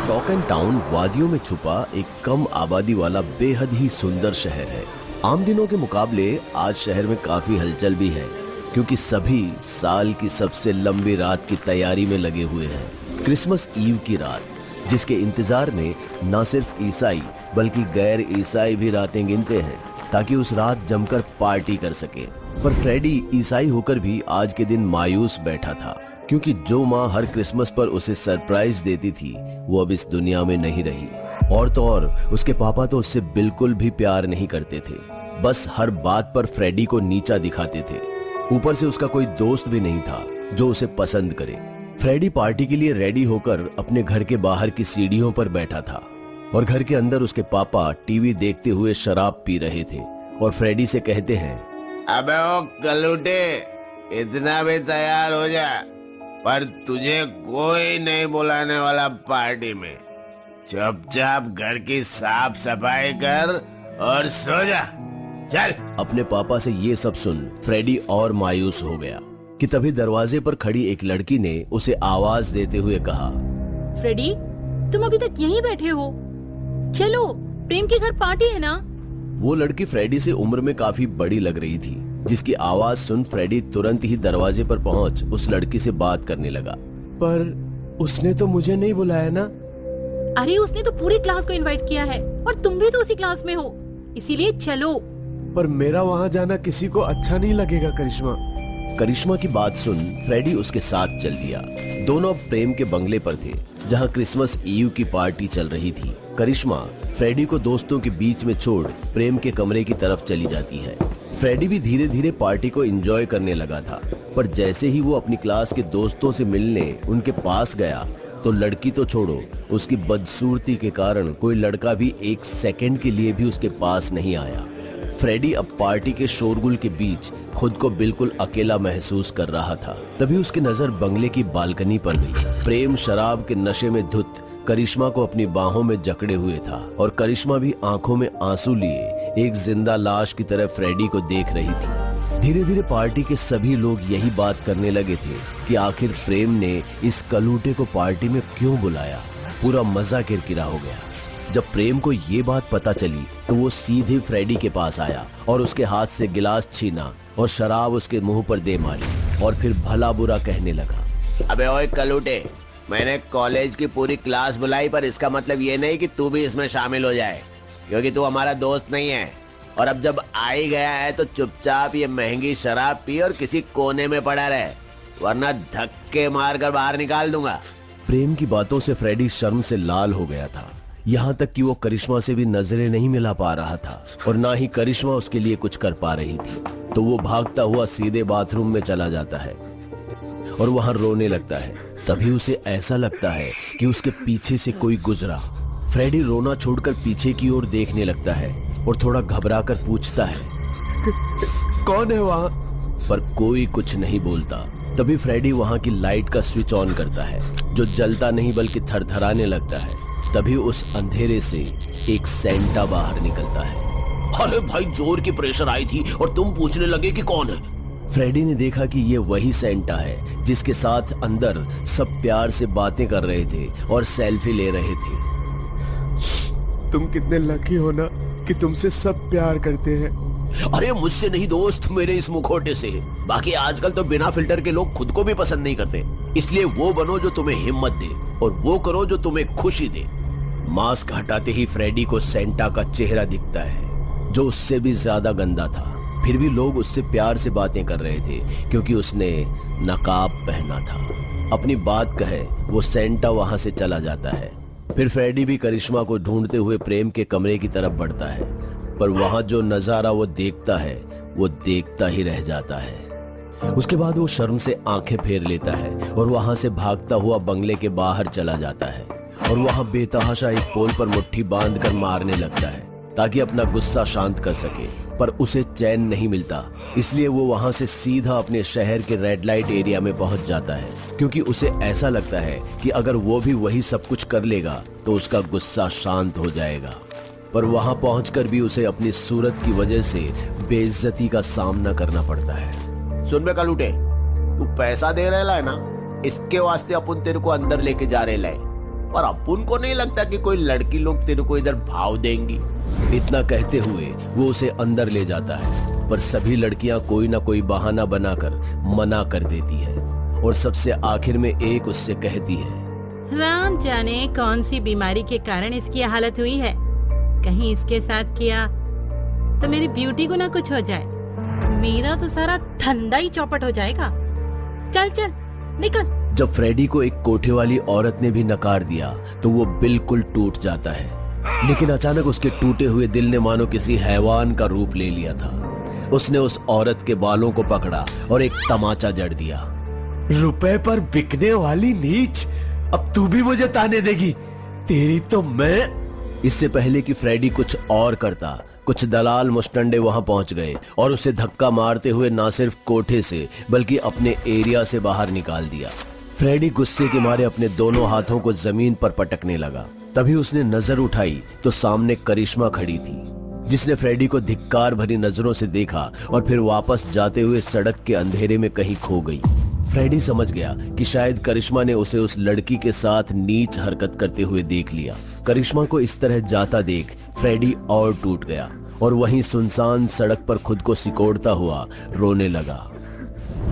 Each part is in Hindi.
टॉक एंड टाउन वादियों में छुपा एक कम आबादी वाला बेहद ही सुंदर शहर है। आम दिनों के मुकाबले आज शहर में काफी हलचल भी है, क्योंकि सभी साल की सबसे लंबी रात की तैयारी में लगे हुए हैं। क्रिसमस ईव की रात, जिसके इंतजार में न सिर्फ ईसाई बल्कि गैर ईसाई भी रातें गिनते हैं ताकि उस रात जमकर पार्टी कर सके। पर फ्रेडी ईसाई होकर भी आज के दिन मायूस बैठा था, क्योंकि जो माँ हर क्रिसमस पर उसे सरप्राइज देती थी वो अब इस दुनिया में नहीं रही। और तो और उसके पापा तो उससे बिल्कुल भी प्यार नहीं करते थे, बस हर बात पर फ्रेडी को नीचा दिखाते थे। ऊपर से उसका कोई दोस्त भी नहीं था जो उसे पसंद करे। फ्रेडी पार्टी के लिए रेडी होकर अपने घर के बाहर की सीढ़ियों पर बैठा था और घर के अंदर उसके पापा टीवी देखते हुए शराब पी रहे थे और फ्रेडी से कहते हैं, अबे ओ कलूटे, इतना भी तैयार हो जा, पर तुझे कोई नहीं बुलाने वाला पार्टी में। चुपचाप घर की साफ सफाई कर और सो जा, चल। अपने पापा से ये सब सुन फ्रेडी और मायूस हो गया कि तभी दरवाजे पर खड़ी एक लड़की ने उसे आवाज देते हुए कहा, फ्रेडी, तुम अभी तक यहीं बैठे हो? चलो, प्रेम के घर पार्टी है ना। वो लड़की फ्रेडी से उम्र में काफी बड़ी लग रही थी, जिसकी आवाज सुन फ्रेडी तुरंत ही दरवाजे पर पहुंच उस लड़की से बात करने लगा। पर उसने तो मुझे नहीं बुलाया ना। अरे उसने तो पूरी क्लास को इनवाइट किया है और तुम भी तो उसी क्लास में हो, इसीलिए चलो। पर मेरा वहाँ जाना किसी को अच्छा नहीं लगेगा करिश्मा। करिश्मा की बात सुन फ्रेडी उसके साथ चल दिया। दोनों अब प्रेम के बंगले पर थे, जहां क्रिसमस ईव की पार्टी चल रही थी। करिश्मा फ्रेडी को दोस्तों के बीच में छोड़ प्रेम के कमरे की तरफ चली जाती है। फ्रेडी भी धीरे धीरे पार्टी को एंजॉय करने लगा था, पर जैसे ही वो अपनी क्लास के दोस्तों से मिलने उनके पास गया तो लड़की तो छोड़ो, उसकी बदसूरती के कारण कोई लड़का भी एक सेकंड के लिए भी उसके पास नहीं आया। फ्रेडी अब पार्टी के शोरगुल के बीच खुद को बिल्कुल अकेला महसूस कर रहा था। तभी उसकी नजर बंगले की बालकनी पर गई। प्रेम शराब के नशे में धुत करिश्मा को अपनी बाहों में जकड़े हुए था और करिश्मा भी आंखों में आंसू लिए एक जिंदा लाश की तरह फ्रेडी को देख रही थी। धीरे धीरे पार्टी के सभी लोग यही बात करने लगे थे कि आखिर प्रेम ने इस कलूटे को पार्टी में क्यों बुलाया। पूरा मजा किरकिरा हो गया। जब प्रेम को ये बात पता चली तो वो सीधे फ्रेडी के पास आया और उसके हाथ से गिलास छीना और शराब उसके मुंह पर दे मारी और फिर भला बुरा कहने लगा। अबे ओए कलूटे, मैंने कॉलेज की पूरी क्लास बुलाई, पर इसका मतलब ये नहीं कि तू भी इसमें शामिल हो जाए, क्योंकि तू हमारा दोस्त नहीं है। और अब जब आ ही गया है तो चुपचाप ये महंगी शराब पी और किसी कोने में पड़ा रहे, वरना धक्के मारकर बाहर निकाल दूंगा। प्रेम की बातों से फ्रेडी शर्म से लाल हो गया था, यहाँ तक कि वो करिश्मा से भी नजरें नहीं मिला पा रहा था और ना ही करिश्मा उसके लिए कुछ कर पा रही थी। तो वो भागता हुआ सीधे बाथरूम में चला जाता है और वहां रोने लगता है। तभी उसे ऐसा लगता है कि उसके पीछे से कोई गुजरा। फ्रेडी रोना छोड़कर पीछे की ओर देखने लगता है और थोड़ा घबराकर पूछता है, कौन है वहाँ? पर कोई कुछ नहीं बोलता। तभी फ्रेडी वहां की लाइट का स्विच ऑन करता है, जो जलता नहीं बल्कि थरथराने लगता है। तभी उस अंधेरे से एक सेंटा बाहर निकलता है। अरे भाई, जोर की प्रेशर आई थी और तुम पूछने लगे कि कौन है। फ्रेडी ने देखा कि ये वही सेंटा है जिसके साथ अंदर सब प्यार से बातें कर रहे थे और सेल्फी ले रहे थे। तुम कितने लकी हो ना कि तुमसे सब प्यार करते हैं। अरे मुझसे नहीं दोस्त, मेरे इस मुखौटे से। बाकी आजकल तो बिना फिल्टर के लोग खुद को भी पसंद नहीं करते, इसलिए वो बनो जो तुम्हें हिम्मत दे और वो करो जो तुम्हें खुशी दे। मास्क हटाते ही फ्रेडी को सेंटा का चेहरा दिखता है, जो उससे भी ज्यादा गंदा था। फिर भी लोग उससे प्यार से बातें कर रहे थे क्योंकि उसने नकाब पहना था। अपनी बात कहे वो सेंटा वहां से चला जाता है। फिर फ्रेडी भी करिश्मा को ढूंढते हुए प्रेम के कमरे की तरफ बढ़ता है, पर वहां जो नजारा वो देखता है वो देखता ही रह जाता है। उसके बाद वो शर्म से आंखें फेर लेता है और वहां से भागता हुआ बंगले के बाहर चला जाता है और वहां बेतहाशा एक पोल पर मुट्ठी बांधकर मारने लगता है ताकि अपना गुस्सा शांत कर सके। पर उसे चैन नहीं मिलता, इसलिए वो वहां से सीधा अपने शहर के रेड लाइट एरिया में पहुंच जाता है, क्योंकि उसे ऐसा लगता है कि अगर वो भी वही सब कुछ कर लेगा तो उसका गुस्सा शांत हो जाएगा। पर वहां पहुंचकर भी उसे अपनी सूरत की वजह से बेइज्जती का सामना करना पड़ता है। सुन बे कलूटे, तू पैसा दे रहे है ना, इसके वास्ते अपन तेरे को अंदर लेके जा रहे लाए। और अपुन को नहीं लगता कि कोई लड़की लोग तेरे को इधर भाव देंगी। इतना कहते हुए वो उसे अंदर ले जाता है, पर सभी लड़कियां कोई ना कोई बहाना बनाकर मना कर देती है और सबसे आखिर में एक उससे कहती है, राम जाने कौन सी बीमारी के कारण इसकी हालत हुई है। कहीं इसके साथ किया तो मेरी ब्यूटी को ना कुछ हो जाए, मेरा तो सारा धंधा ही चौपट हो जाएगा। चल चल निकल। जब फ्रेडी को एक कोठे वाली औरत ने भी नकार दिया तो वो बिल्कुल टूट जाता है, लेकिन अचानक उसके टूटे हुए दिल ने मानो किसी हैवान का रूप ले लिया था। उसने उस औरत के बालों को पकड़ा और एक तमाचा जड़ दिया। रुपए पर बिकने वाली नीच, अब तू भी मुझे ताने देगी? तेरी तो मैं। इससे पहले कि फ्रेडी कुछ और करता, कुछ दलाल मुस्टंडे वहां पहुंच गए और उसे धक्का मारते हुए ना सिर्फ कोठे से बल्कि अपने एरिया से बाहर निकाल दिया। फ्रेडी गुस्से के मारे अपने दोनों हाथों को जमीन पर पटकने लगा। तभी उसने नजर उठाई तो सामने करिश्मा खड़ी थी, जिसने फ्रेडी को धिक्कार भरी नजरों से देखा और फिर वापस जाते हुए सड़क के अंधेरे में कहीं खो गई। फ्रेडी समझ गया कि शायद करिश्मा ने उसे उस लड़की के साथ नीच हरकत करते हुए देख लिया। करिश्मा को इस तरह जाता देख फ्रेडी और टूट गया और वहीं सुनसान सड़क पर खुद को सिकोड़ता हुआ रोने लगा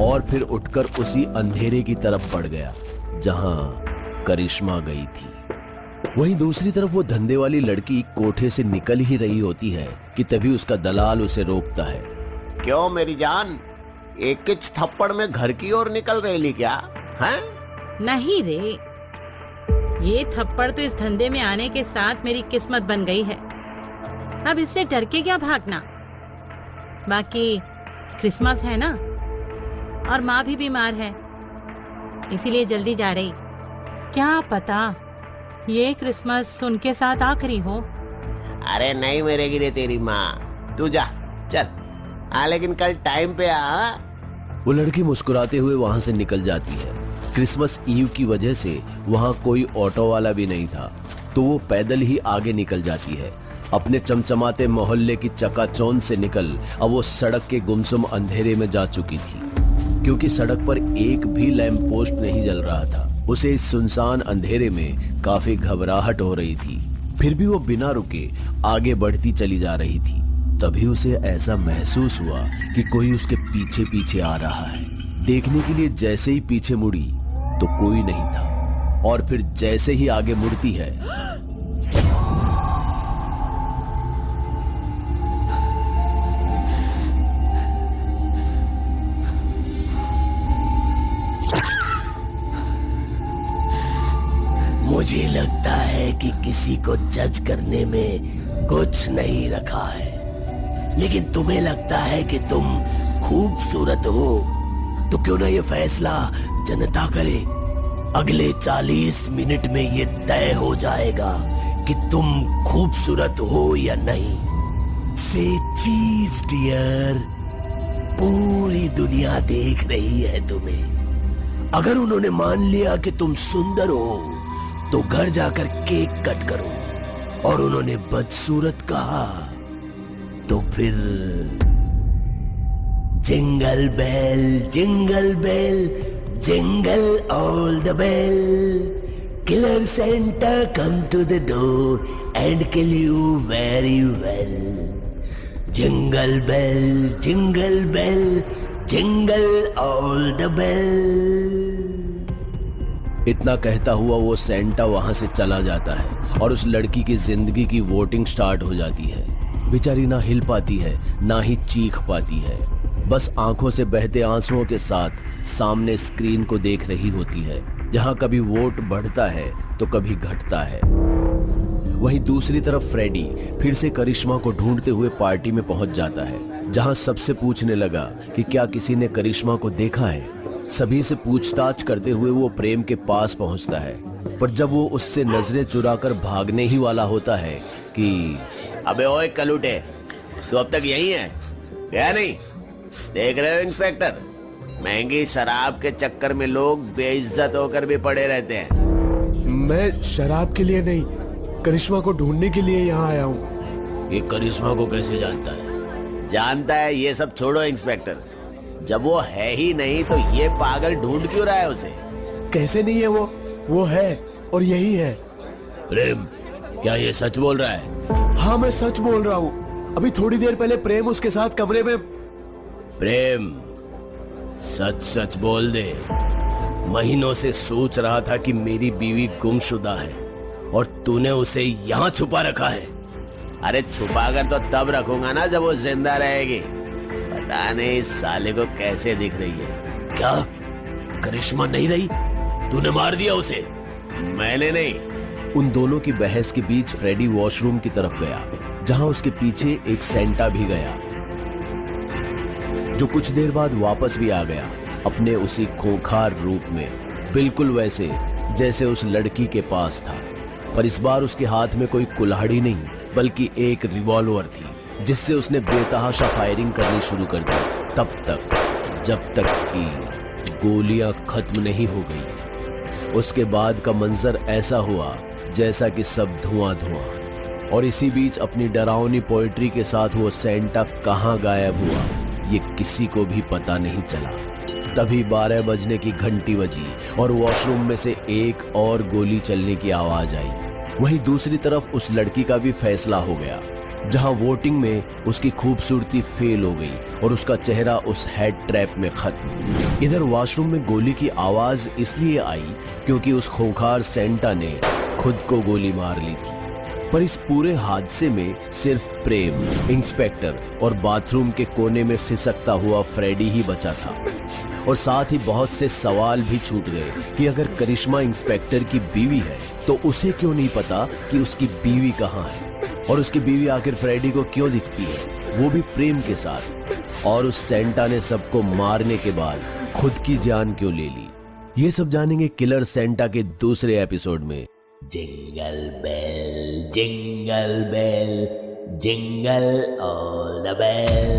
और फिर उठकर उसी अंधेरे की तरफ बढ़ गया जहां करिश्मा गई थी। वहीं दूसरी तरफ वो धंधे वाली लड़की कोठे से निकल ही रही होती है कि तभी उसका दलाल उसे रोकता है। क्यों मेरी जान, एक किच थप्पड़ में घर की ओर निकल रही क्या हैं? नहीं रे, ये थप्पड़ तो इस धंधे में आने के साथ मेरी किस्मत बन गई है। अब इससे डर के क्या भागना। बाकी क्रिसमस है ना, और माँ भी बीमार है, इसीलिए जल्दी जा रही। क्या पता ये क्रिसमस उनके साथ आखिरी हो। अरे नहीं मेरे गिरे तेरी माँ, तू जा चल। हाँ लेकिन कल टाइम पे आ। वो लड़की मुस्कुराते हुए वहां से निकल जाती है। क्रिसमस ईव की वजह से वहां कोई ऑटो वाला भी नहीं था, तो वो पैदल ही आगे निकल जाती है। अपने चमचमाते मोहल्ले की चकाचौंध से निकल अब वो सड़क के गुमसुम अंधेरे में जा चुकी थी, क्योंकि सड़क पर एक भी लैंप पोस्ट नहीं जल रहा था। उसे इस सुनसान अंधेरे में काफी घबराहट हो रही थी, फिर भी वो बिना रुके आगे बढ़ती चली जा रही थी। तभी उसे ऐसा महसूस हुआ कि कोई उसके पीछे पीछे आ रहा है। देखने के लिए जैसे ही पीछे मुड़ी तो कोई नहीं था, और फिर जैसे ही आगे मुड़ती है मुझे लगता है कि किसी को जज करने में कुछ नहीं रखा है, लेकिन तुम्हें लगता है कि तुम खूबसूरत हो, तो क्यों ना ये फैसला जनता करे। अगले 40 मिनट में ये तय हो जाएगा कि तुम खूबसूरत हो या नहीं। से चीज डियर, पूरी दुनिया देख रही है तुम्हें। अगर उन्होंने मान लिया कि तुम सुंदर हो तो घर जाकर केक कट करो, और उन्होंने बदसूरत कहा तो फिर jingle bell jingle bell jingle all the bell, killer Santa come to the door and kill you very well. Jingle bell jingle all the bell. इतना कहता हुआ वो सेंटा वहां से चला जाता है और उस लड़की की जिंदगी की वोटिंग स्टार्ट हो जाती है। बेचारी ना हिल पाती है ना ही चीख पाती है, बस आंखों से बहते आंसुओं के साथ सामने स्क्रीन को देख रही होती है, जहां कभी वोट बढ़ता है तो कभी घटता है। वहीं दूसरी तरफ फ्रेडी फिर से करिश्मा को ढूंढते हुए पार्टी में पहुंच जाता है, जहां सबसे पूछने लगा कि क्या किसी ने करिश्मा को देखा है। सभी से पूछताछ करते हुए वो प्रेम के पास पहुंचता है, पर जब वो उससे नजरें चुराकर भागने ही वाला होता है कि अबे ओए कलूटे, तू अब तक यही है क्या? नहीं देख रहे हो इंस्पेक्टर, महंगी शराब के चक्कर में लोग बेइज्जत होकर भी पड़े रहते हैं। मैं शराब के लिए नहीं, करिश्मा को ढूंढने के लिए यहाँ आया हूँ। ये करिश्मा को कैसे जानता है? जानता है ये सब छोड़ो इंस्पेक्टर, जब वो है ही नहीं तो ये पागल ढूंढ क्यों रहा है उसे? कैसे नहीं है वो है और यही है। प्रेम, क्या ये सच बोल रहा है? हाँ मैं सच बोल रहा हूँ। अभी थोड़ी देर पहले प्रेम उसके साथ कमरे में। प्रेम, सच सच बोल दे। महीनों से सोच रहा था कि मेरी बीवी गुमशुदा है और तूने उसे यहाँ छुपा रखा है। अरे छुपा कर तो तब रखूंगा ना जब वो जिंदा रहेगी। पता नहीं इस साले को कैसे दिख रही है। क्या करिश्मा नहीं रही? तूने मार दिया उसे? मैंने नहीं। उन दोनों की बहस के बीच फ्रेडी वॉशरूम की तरफ गया, जहां उसके पीछे एक सेंटा भी गया, जो कुछ देर बाद वापस भी आ गया अपने उसी खूंखार रूप में, बिल्कुल वैसे जैसे उस लड़की के पास था। पर इस बार उसके हाथ में कोई कुल्हाड़ी नहीं बल्कि एक रिवॉल्वर थी, जिससे उसने बेतहाशा फायरिंग करनी शुरू कर दी, तब तक जब तक कि गोलियां खत्म नहीं हो गई। उसके बाद का मंजर ऐसा हुआ जैसा कि सब धुआं धुआं। और इसी बीच अपनी डरावनी पोएट्री के साथ वो सेंटा कहां गायब हुआ ये किसी को भी पता नहीं चला। तभी 12 बजने की घंटी बजी और वॉशरूम में से एक और गोली चलने की आवाज आई। वहीं दूसरी तरफ उस लड़की का भी फैसला हो गया, जहां वोटिंग में उसकी खूबसूरती फेल हो गई और उसका चेहरा उस हेड ट्रैप में खत्म। इधर वॉशरूम में गोली की आवाज इसलिए आई क्योंकि उस खूंखार सेंटा ने खुद को गोली मार ली थी। पर इस पूरे हादसे में सिर्फ प्रेम, इंस्पेक्टर और बाथरूम के कोने में सिसकता हुआ फ्रेडी ही बचा था। और साथ ही बहुत से सवाल भी छूट गए कि अगर करिश्मा इंस्पेक्टर की बीवी है तो उसे क्यों नहीं पता कि उसकी बीवी कहाँ है, और उसकी बीवी आखिर फ्रेडी को क्यों दिखती है, वो भी प्रेम के साथ। और उस सेंटा ने सबको मारने के बाद खुद की जान क्यों ले ली, ये सब जानेंगे किलर सेंटा के दूसरे एपिसोड में। Jingle bell jingle all the bell.